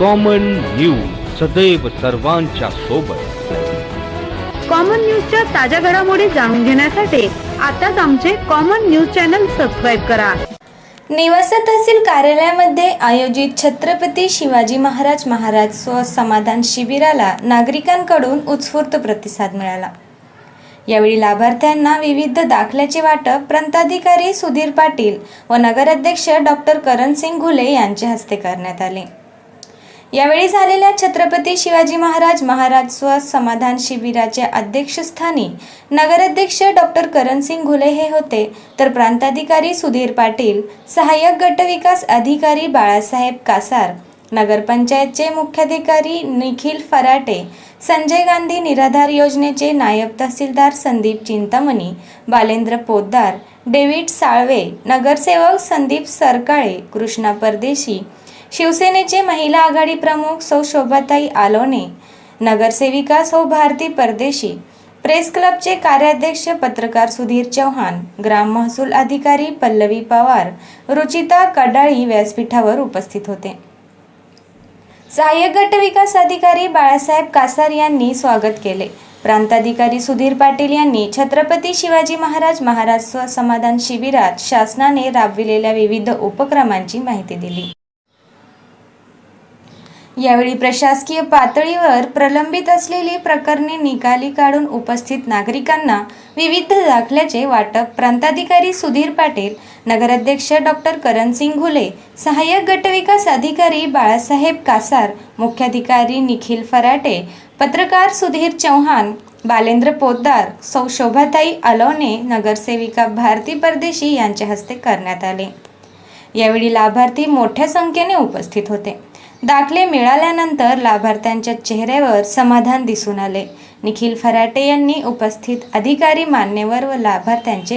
Common news सदैव सर्वांच्या सोबत। कॉमन न्यूजच्या ताज्या घडामोडी जाणून घेण्यासाठी आताच आमचे कॉमन न्यूज चॅनल सबस्क्राइब करा। नेवासा तहसील कार्यालयामध्ये आयोजित छत्रपती शिवाजी महाराज स्व समाधान शिबिराला नागरिकांकडून उत्स्फूर्त प्रतिसाद मिळाला। यावेळी लाभार्थ्यांना विविध दाखल्याचे वाटप प्रांताधिकारी सुधीर पाटील व नगराध्यक्ष डॉक्टर करणसिंग घुले यांच्या हस्ते करण्यात आले। यावेळी झालेल्या छत्रपती शिवाजी महाराज स्व समाधान शिबिराच्या अध्यक्षस्थानी नगराध्यक्ष डॉक्टर करणसिंग घुले हे होते, तर प्रांताधिकारी सुधीर पाटील, सहाय्यक गटविकास अधिकारी बाळासाहेब कासार, नगरपंचायतचे मुख्याधिकारी निखिल फराटे, संजय गांधी निराधार योजनेचे नायब तहसीलदार संदीप चिंतामणी, बालेंद्र पोद्दार, डेव्हिड साळवे, नगरसेवक संदीप सरकाळे, कृष्णा परदेशी, शिवसेनेचे महिला आघाडी प्रमुख सौ शोभाताई आलोने, नगरसेविका सौ भारती परदेशी, प्रेस क्लबचे कार्याध्यक्ष पत्रकार सुधीर चौहान, ग्राम महसूल अधिकारी पल्लवी पवार, रुचिता कडाळी व्यासपीठावर उपस्थित होते। सहाय्यक गट विकास अधिकारी बाळासाहेब कासार यांनी स्वागत केले। प्रांताधिकारी सुधीर पाटील यांनी छत्रपती शिवाजी महाराज स्व समाधान शिबिरात शासनाने राबविलेल्या विविध उपक्रमांची माहिती दिली। यावेळी प्रशासकीय पातळीवर प्रलंबित असलेली प्रकरणे निकाली काढून उपस्थित नागरिकांना विविध दाखल्याचे वाटप प्रांताधिकारी सुधीर पाटील, नगराध्यक्ष डॉक्टर करणसिंग घुले, सहाय्यक गटविकास अधिकारी बाळासाहेब कासार, मुख्याधिकारी निखिल फराटे, पत्रकार सुधीर चौहान, बालेंद्र पोद्दार, सौ शोभाताई आलोने, नगरसेविका भारती परदेशी यांच्या हस्ते करण्यात आले। यावेळी लाभार्थी मोठ्या संख्येने उपस्थित होते। दाखले मिळाल्यानंतर लाभार्थ्यांच्या चेहऱ्यावर समाधान दिसून आले। निखिल फराटे यांनी उपस्थित अधिकारी, मान्यवर व लाभार्थ्यांचे